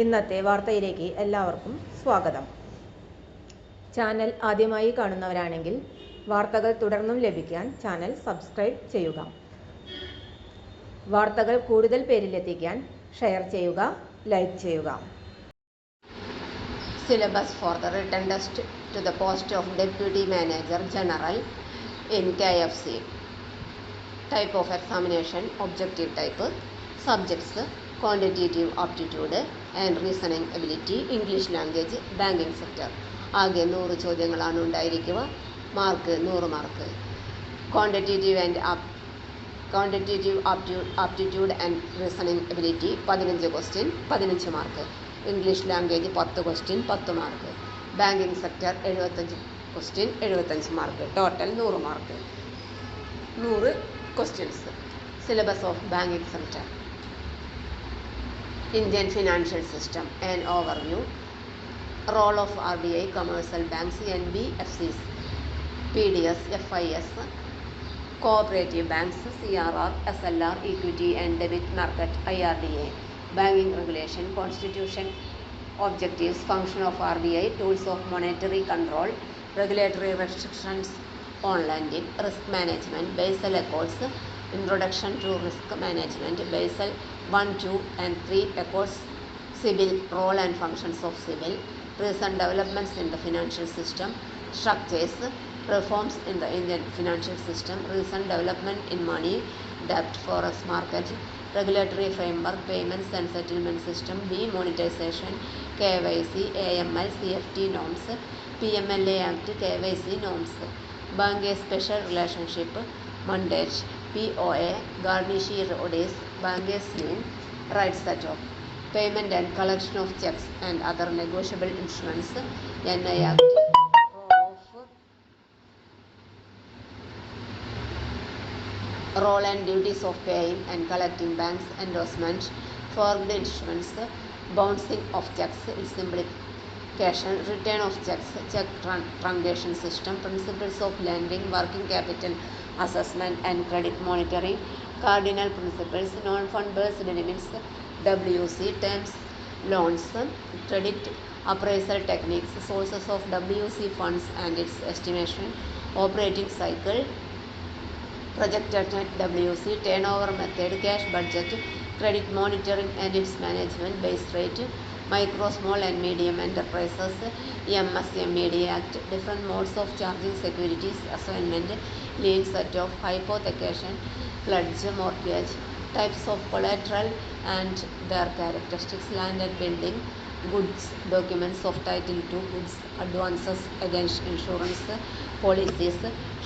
ഇന്നത്തെ വാർത്തയിലേക്ക് എല്ലാവർക്കും സ്വാഗതം. ചാനൽ ആദ്യമായി കാണുന്നവരാണെങ്കിൽ വാർത്തകൾ തുടർന്നും ലഭിക്കാൻ ചാനൽ സബ്സ്ക്രൈബ് ചെയ്യുക. വാർത്തകൾ കൂടുതൽ പേരിലെത്തിക്കാൻ ഷെയർ ചെയ്യുക, ലൈക്ക് ചെയ്യുക. Syllabus for the written test to the post of Deputy Manager General in KFC. Type of examination, objective type. Subjects, quantitative aptitude and reasoning ability, English language, banking sector. ആകെ 100 ചോദ്യങ്ങളാണ് ഉണ്ടായിരിക്കുക. Mark 100 mark. Quantitative aptitude and reasoning ability 15 question 15 mark. English language 10 question 10 mark. Banking sector 75 question 75 mark. Total 100 mark. 100 questions. Syllabus of banking sector. Indian financial system, an overview. Role of RBI, commercial banks, NBFCs, PDS, FIS, cooperative banks, CRR, SLR, equity and debit market, IRDA. Banking regulation, constitution, objectives, function of RBI, tools of monetary control, regulatory restrictions on lending, risk management, Basel Accords, introduction to risk management, Basel 1, 2 and 3 Accords, civil, role and functions of civil, recent developments in the financial system, structures, reforms in the Indian financial system, recent development in money, debt, forex market, regulatory framework, payments and settlement system, demonetization, KYC, AML, CFT norms, PMLA Act, KYC norms. Bank a special relationship, mandate, POA, garnishi rodis, bank a lien, rights set off. Payment and collection of checks and other negotiable instruments, NI Act, role and duties of paying and collecting banks, endorsement, forged instruments, bouncing of checks, simplification, return of checks, check truncation system, principles of lending, working capital assessment and credit monitoring, cardinal principles, non-fund based limits, WC, terms, loans, credit appraisal techniques, sources of WC funds and its estimation, operating cycle, projected net WC, turnover method, cash budget, credit monitoring and its management, base rate, micro, small and medium enterprises, MSMED Act, different modes of charging securities, assignment, lien set off, hypothecation, pledge, mortgage, types of collateral and their characteristics, land and building, goods, documents of title to goods, advances against insurance, policies,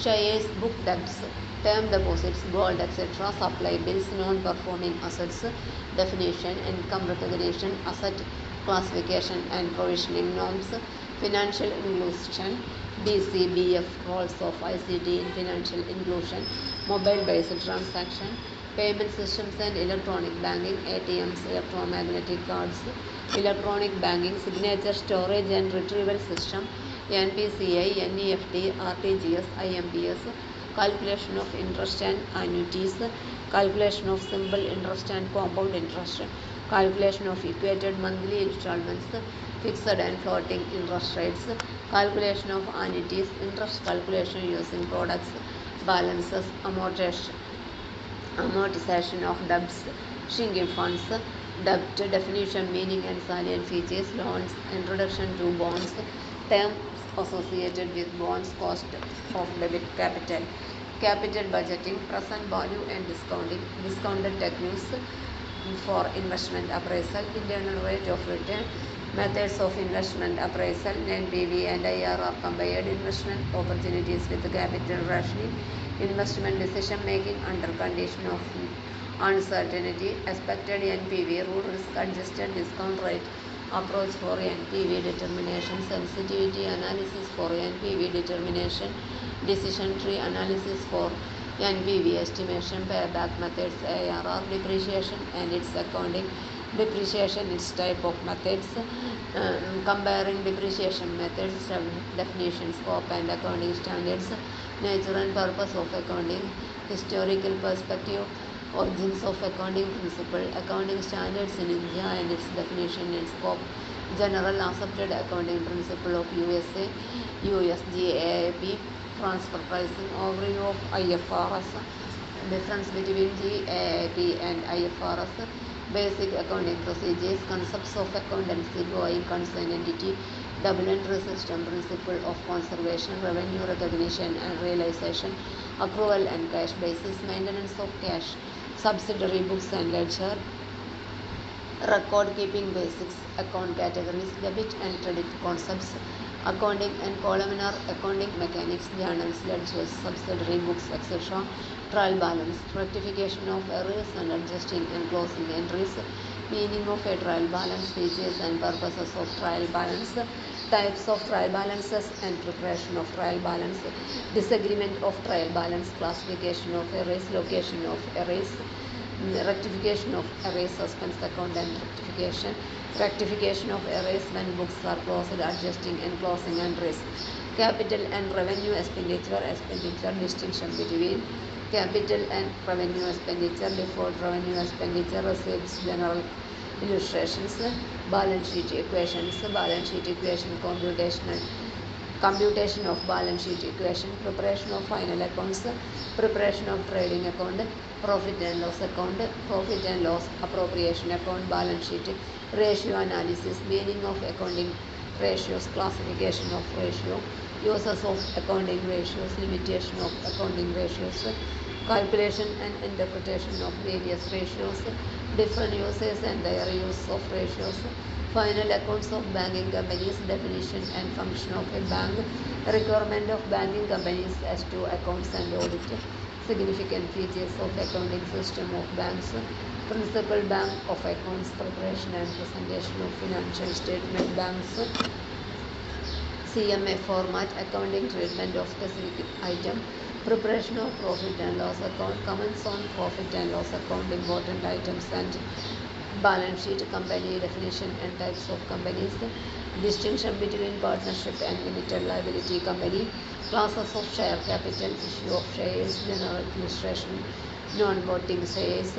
shares, book debts, term deposits, gold, etc., supply bills, non-performing assets, definition, income recognition, asset classification and provisioning norms, financial inclusion, DCBF, roles of ICT in financial inclusion, mobile-based transaction, payment systems and electronic banking, ATMs, electromagnetic cards, electronic banking, signature storage and retrieval system, NPCI, NEFT, RTGS, IMPS, calculation of interest and annuities, calculation of simple interest and compound interest, calculation of equated monthly installments, fixed and floating interest rates, calculation of annuities, interest calculation using products, balances, amortization of debts, shrinking funds, debt, definition, meaning and salient features, loans, introduction to bonds, terms associated with bonds, cost of debit capital, capital budgeting, present value and discounting, discounted techniques for investment appraisal, internal rate of return, methods of investment appraisal, NPV and IRR compared, investment opportunities with capital rationing, investment decision making under condition of uncertainty, expected NPV, rule, risk adjusted discount rate, approach for NPV determination, sensitivity analysis for NPV determination, decision tree analysis for NPV estimation, payback methods, ARR, depreciation and its accounting, depreciation, its type of methods, comparing depreciation methods, definition, scope and accounting standards, nature and purpose of accounting, historical perspective, Origins of accounting principle, accounting standards in India and its definition and scope, general accepted accounting principle of USA, USGAAP, transfer pricing, overview of IFRS, difference between GAAP and IFRS, basic accounting procedures, concepts of accountancy, going concern entity, double entry system, principle of conservation, revenue recognition and realization, accrual and cash basis, maintenance of cash, subsidiary books and ledger, record keeping basics, account categories, debit and credit concepts, accounting and columnar accounting mechanics, journals, ledgers, subsidiary books, etc., trial balance, rectification of errors and adjusting and closing entries, meaning of a trial balance, features and purposes of trial balance, types of trial balances and preparation of trial balance, disagreement of trial balance, classification of errors, location of errors, rectification of errors, suspense account and rectification of errors when books are closed, adjusting and closing entries, capital and revenue expenditure, distinction between capital and revenue expenditure, deferred revenue expenditure, receipts, general illustrations, balance sheet equations, computation of balance sheet equation, preparation of final accounts, preparation of trading account, profit and loss account, profit and loss appropriation account, balance sheet, ratio analysis, meaning of accounting ratios, classification of ratio, uses of accounting ratios, limitation of accounting ratios, calculation and interpretation of various ratios, different uses and their use of ratios, final accounts of banking companies, definition and function of a bank, requirement of banking companies as to accounts and audit, significant features of accounting system of banks, principal bank of accounts, preparation and presentation of financial statement banks, CMA format, accounting treatment of specific item, preparation of profit and loss account, comments on profit and loss account, important items and balance sheet, company definition and types of companies, distinction between partnership and limited liability company, classes of share capital, issue of shares, general illustration, non-voting shares,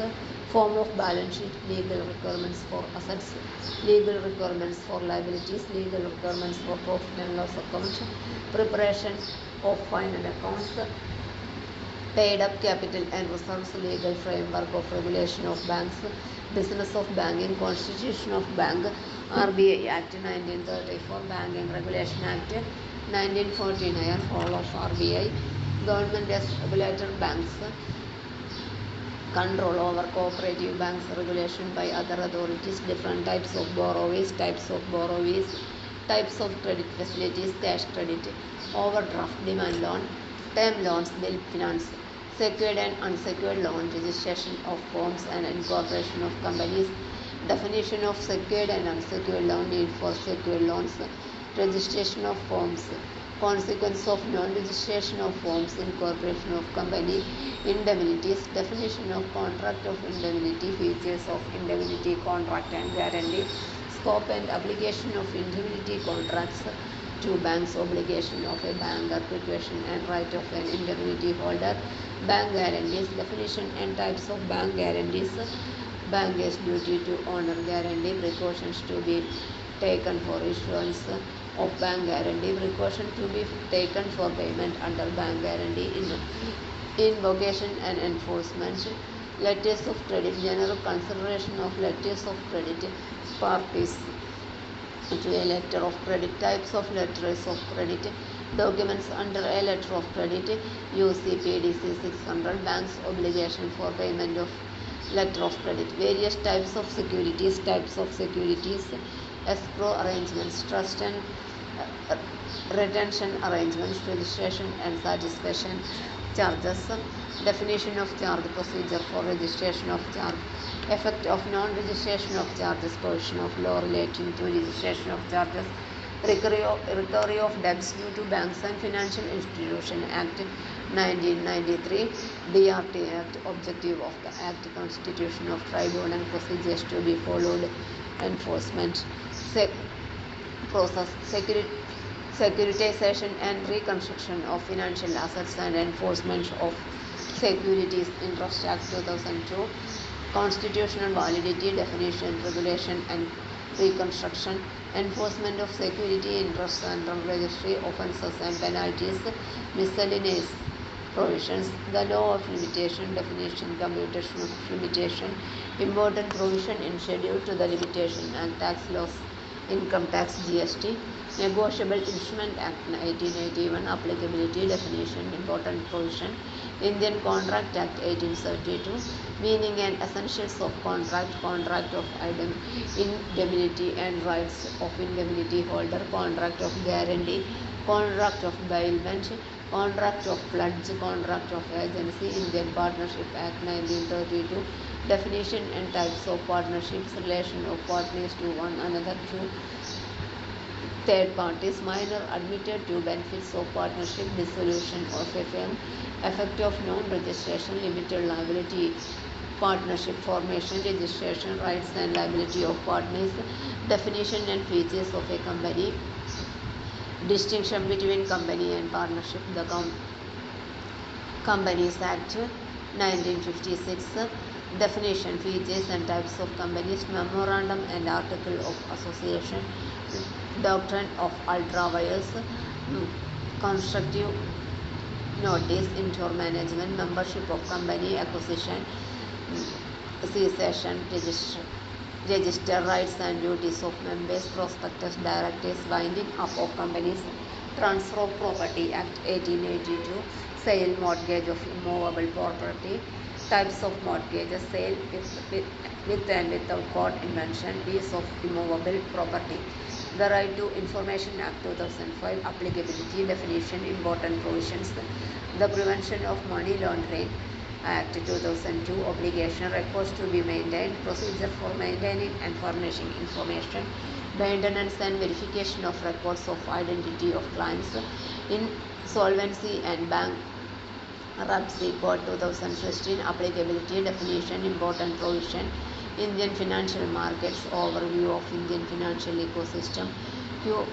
form of balance sheet, legal requirements for assets, legal requirements for liabilities, legal requirements for profit and loss account, preparation of final accounts, paid up capital and reserves, legal framework of regulation of banks, business of banking, constitution of bank, RBI Act 1934, Banking Regulation Act 1949, role of RBI, government as regulator banks, control over cooperative banks, regulation by other authorities, different types of borrowers, types of credit facilities, cash credit, overdraft, demand loan, term loans, bill finance, secured and unsecured loan, registration of firms and incorporation of companies, definition of secured and unsecured loan, need for secured loans, registration of firms, consequence of non-registration of firms, incorporation of company, indemnities, definition of contract of indemnity, features of indemnity contract and guarantee, scope and application of indemnity contracts to banks, obligation of a banker, precaution and right of an indemnity holder, bank guarantees, definition and types of bank guarantees, bankers' duty to honor guarantee, precautions to be taken for issuance of bank guarantee, precaution to be taken for payment under bank guarantee, invocation and enforcement, letters of credit, general consideration of letters of credit, parties to a letter of credit, types of letters of credit, documents under a letter of credit, UCPDC 600, bank's obligation for payment of letter of credit, various types of securities, escrow arrangements, trust and retention arrangements, registration and satisfaction charges, definition of charge, procedure for registration of charge, effect of non-registration of charges, provision of law relating to registration of charges, recovery of debts due to banks and financial institution Act 1993, DRT Act, objective of the Act, constitution of tribunal and procedures to be followed, enforcement, process, securitization and reconstruction of financial assets and enforcement of Securities Interest Act 2002, constitutional validity, definition, regulation and reconstruction, enforcement of security interests and registry offences and penalties, miscellaneous provisions, the law of limitation, definition, computation of limitation, important provision in schedule to the limitation and tax laws, income tax, GST, Negotiable Instrument Act 1881, applicability, definition, important provision, Indian Contract Act 1872, meaning and essentials of contract, contract of indemnity and rights of indemnity holder, contract of guarantee, contract of bailment, contract of pledge, contract of agency, Indian Partnership Act 1932, definition and types of partnerships, relation of parties to one another, to third parties, minor admitted to benefits of partnership, dissolution of a firm, effect of non-registration, limited liability, partnership formation, registration, rights and liability of partners, definition and features of a company, distinction between company and partnership, the Companies Act 1956, definition, features and types of companies, memorandum and article of association, doctrine of ultra vires, constructive notice, inter management, membership of company, acquisition, cessation, register, rights and duties of members, prospectus, directors, winding up of companies, Transfer of Property Act 1882, sale, mortgage of immovable property, types of mortgages, sale with and without court invention, lease of immovable property. The Right to Information Act 2005, applicability, definition, important provisions, the Prevention of Money Laundering Act 2002, obligation, records to be maintained, procedure for maintaining and furnishing information, maintenance and verification of records of identity of clients, Insolvency and Bankruptcy Code 2016, applicability, definition, important provision, Indian financial markets, overview of Indian financial ecosystem,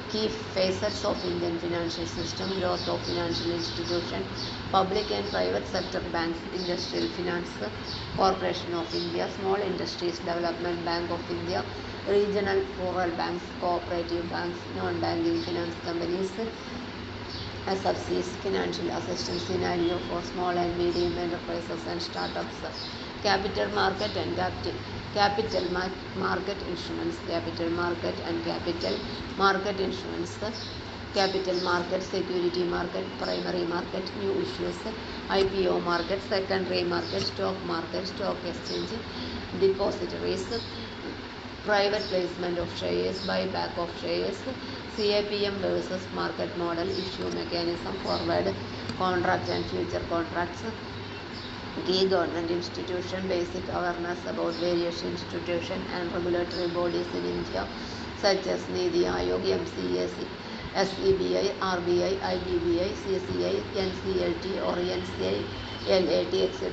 key facets of Indian financial system, growth of financial institution, public and private sector banks, industrial finance, Corporation of India, Small Industries Development Bank of India, regional rural banks, cooperative banks, non-banking finance companies, SFCs, financial assistance scenario for small and medium enterprises and startups, capital market and capital market instruments, capital market and capital market instruments, capital market, security market, primary market, new issues, IPO market, secondary market, stock exchange, depositories, private placement of shares, buyback of shares, CAPM versus market model, issue mechanism, forward contract and future contracts, key government institution, basic awareness about various institutions and regulatory bodies in India such as Niti Aayog, MCA, SEBI, RBI, IBBI, CCI, NCLT or NCLAT, etc.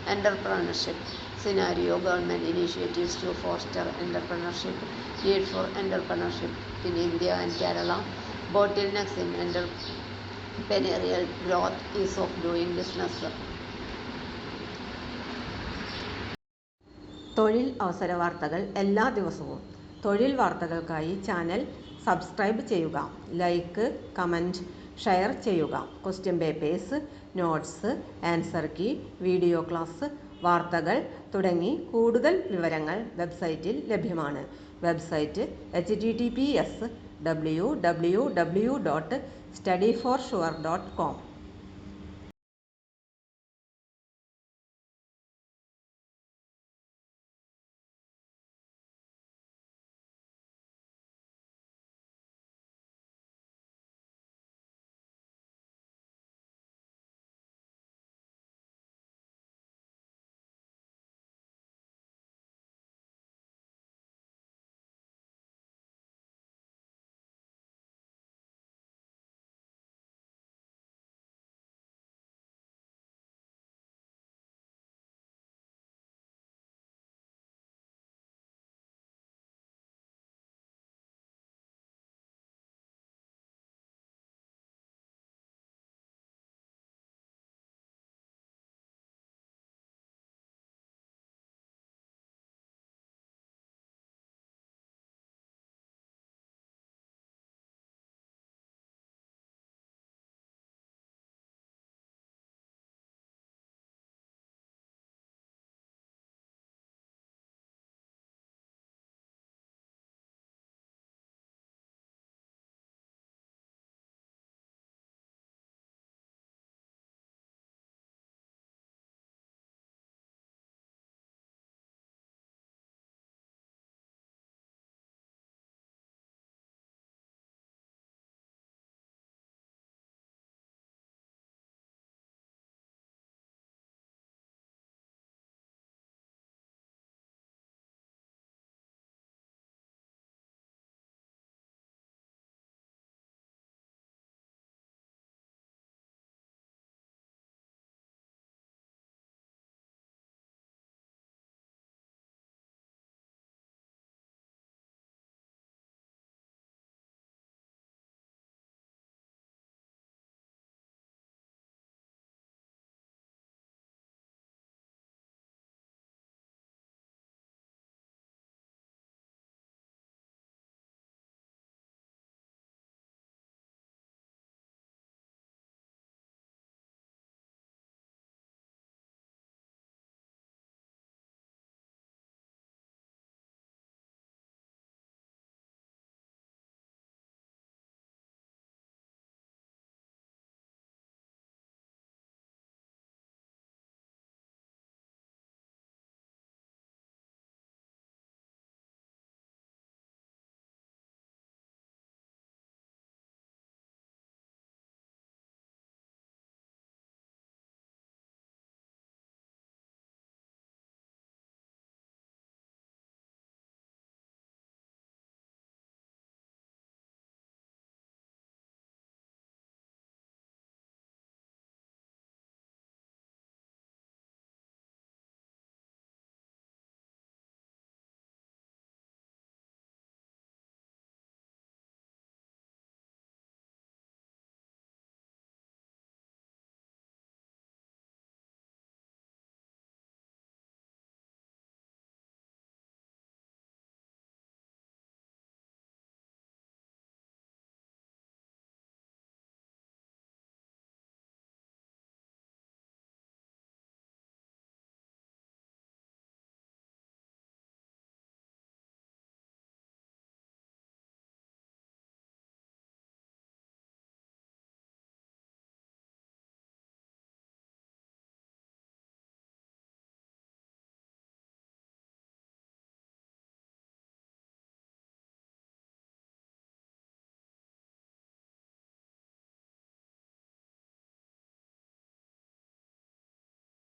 Entrepreneurship scenario, government initiatives to foster entrepreneurship, need for entrepreneurship in India and Kerala, bottlenecks in entrepreneurial growth, ease of doing business. തൊഴിൽ അവസര വാർത്തകൾ എല്ലാ ദിവസവും. തൊഴിൽ വാർത്തകൾക്കായി channel subscribe ചെയ്യുക, like, comment, share ചെയ്യുക. Question papers, notes, answer key, video class, വാർത്തകൾ തുടങ്ങി കൂടുതൽ വിവരങ്ങൾ വെബ്സൈറ്റിൽ ലഭ്യമാണ്. Website https://www.studyforsure.com